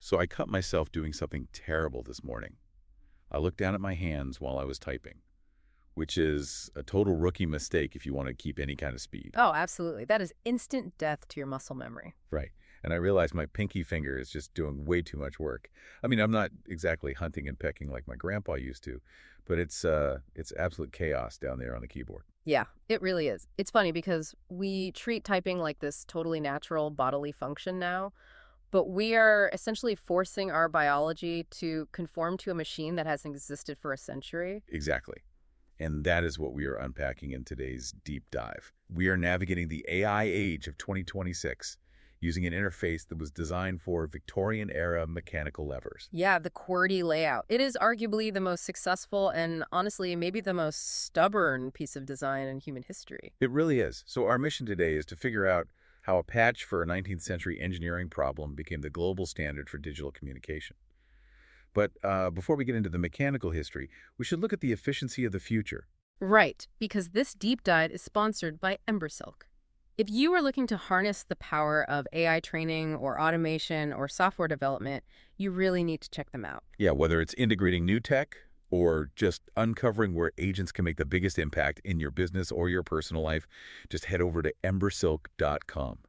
So I cut myself doing something terrible this morning. I looked down at my hands while I was typing, which is a total rookie mistake if you want to keep any kind of speed. Oh, absolutely. That is instant death to your muscle memory. Right. And I realized my pinky finger is just doing way too much work. I mean, I'm not exactly hunting and pecking like my grandpa used to, but it's absolute chaos down there on the keyboard. Yeah, it really is. It's funny because we treat typing like this totally natural bodily function now, but we are essentially forcing our biology to conform to a machine that has existed for a century. Exactly. And that is what we are unpacking in today's deep dive. We are navigating the AI age of 2026 using an interface that was designed for Victorian-era mechanical levers. Yeah, the QWERTY layout. It is arguably the most successful and honestly maybe the most stubborn piece of design in human history. It really is. So our mission today is to figure out how a patch for a 19th century engineering problem became the global standard for digital communication. But before we get into the mechanical history, we should look at the efficiency of the future. Right, because this deep dive is sponsored by Embersilk. If you are looking to harness the power of AI training or automation or software development, you really need to check them out. Yeah, whether it's integrating new tech or just uncovering where agents can make the biggest impact in your business or your personal life, just head over to embersilk.com.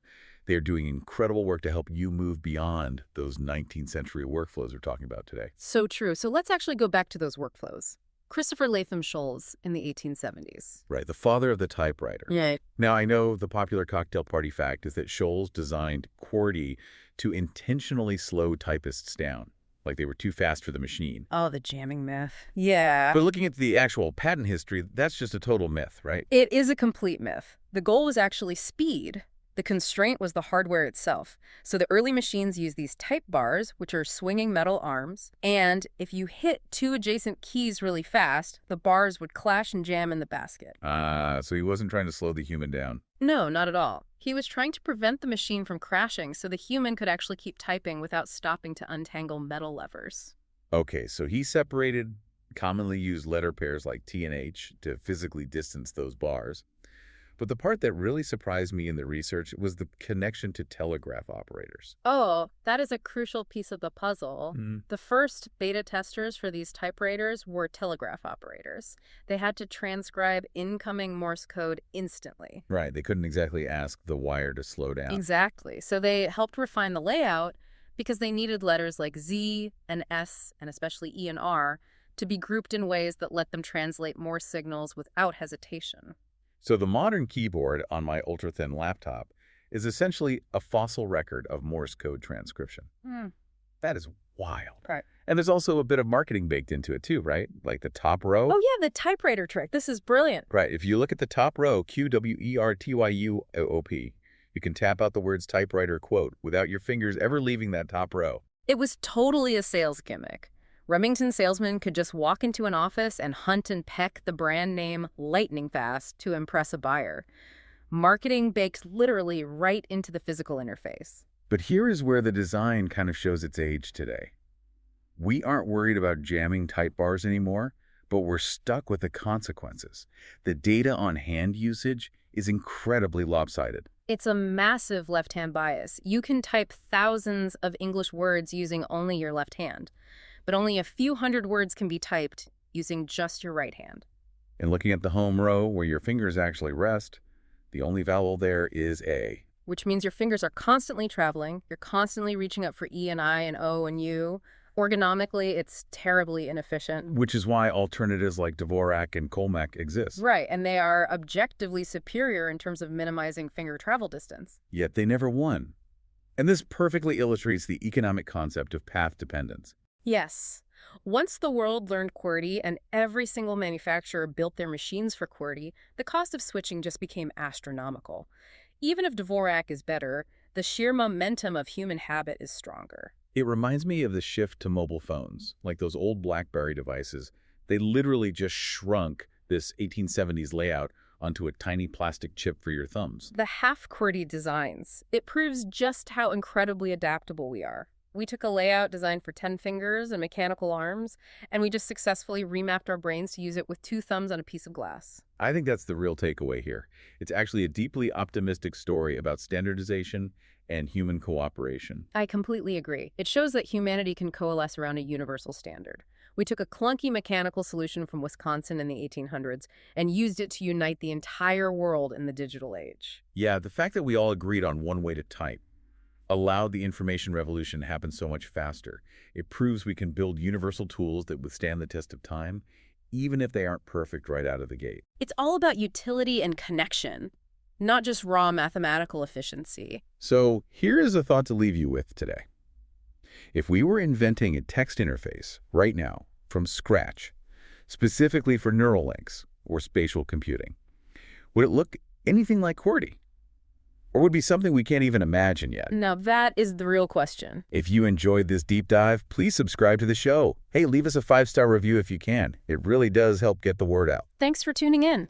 They are doing incredible work to help you move beyond those 19th century workflows we're talking about today. So true. So let's actually go back to those workflows. Christopher Latham Sholes in the 1870s. Right, the father of the typewriter. Yeah. Now, I know the popular cocktail party fact is that Sholes designed QWERTY to intentionally slow typists down, like they were too fast for the machine. Oh, the jamming myth. Yeah. But looking at the actual patent history, that's just a total myth, right? It is a complete myth. The goal was actually speed. The constraint was the hardware itself. So the early machines used these type bars, which are swinging metal arms, and if you hit two adjacent keys really fast, the bars would clash and jam in the basket. So he wasn't trying to slow the human down. No, not at all. He was trying to prevent the machine from crashing so the human could actually keep typing without stopping to untangle metal levers. Okay, so he separated commonly used letter pairs like T and H to physically distance those bars. But the part that really surprised me in the research was the connection to telegraph operators. Oh, that is a crucial piece of the puzzle. Mm. The first beta testers for these typewriters were telegraph operators. They had to transcribe incoming Morse code instantly. Right, they couldn't exactly ask the wire to slow down. Exactly. So they helped refine the layout because they needed letters like Z and S, and especially E and R, to be grouped in ways that let them translate Morse signals without hesitation. So the modern keyboard on my ultra-thin laptop is essentially a fossil record of Morse code transcription. That is wild. Right. And there's also a bit of marketing baked into it too, right? Like the top row. Oh, yeah, the typewriter trick. This is brilliant. Right. If you look at the top row, QWERTYUOP, you can tap out the words typewriter quote without your fingers ever leaving that top row. It was totally a sales gimmick. Remington salesmen could just walk into an office and hunt and peck the brand name lightning fast to impress a buyer. Marketing baked literally right into the physical interface. But here is where the design kind of shows its age today. We aren't worried about jamming type bars anymore, but we're stuck with the consequences. The data on hand usage is incredibly lopsided. It's a massive left-hand bias. You can type thousands of English words using only your left hand, but only a few hundred words can be typed using just your right hand. And looking at the home row where your fingers actually rest, the only vowel there is A. Which means your fingers are constantly traveling. You're constantly reaching up for E and I and O and U. Ergonomically, it's terribly inefficient. Which is why alternatives like Dvorak and Colmac exist. Right, and they are objectively superior in terms of minimizing finger travel distance. Yet they never won. And this perfectly illustrates the economic concept of path dependence. Yes. Once the world learned QWERTY and every single manufacturer built their machines for QWERTY, the cost of switching just became astronomical. Even if Dvorak is better, the sheer momentum of human habit is stronger. It reminds me of the shift to mobile phones, like those old BlackBerry devices. They literally just shrunk this 1870s layout onto a tiny plastic chip for your thumbs. The half QWERTY designs, it proves just how incredibly adaptable we are. We took a layout designed for 10 fingers and mechanical arms, and we just successfully remapped our brains to use it with 2 thumbs on a piece of glass. I think that's the real takeaway here. It's actually a deeply optimistic story about standardization and human cooperation. I completely agree. It shows that humanity can coalesce around a universal standard. We took a clunky mechanical solution from Wisconsin in the 1800s and used it to unite the entire world in the digital age. Yeah, the fact that we all agreed on one way to type allowed the information revolution to happen so much faster. It proves we can build universal tools that withstand the test of time, even if they aren't perfect right out of the gate. It's all about utility and connection, not just raw mathematical efficiency. So here is a thought to leave you with today. If we were inventing a text interface right now from scratch, specifically for neural links or spatial computing, would it look anything like QWERTY? Or would it be something we can't even imagine yet? Now that is the real question. If you enjoyed this deep dive, please subscribe to the show. Hey, leave us a 5-star review if you can. It really does help get the word out. Thanks for tuning in.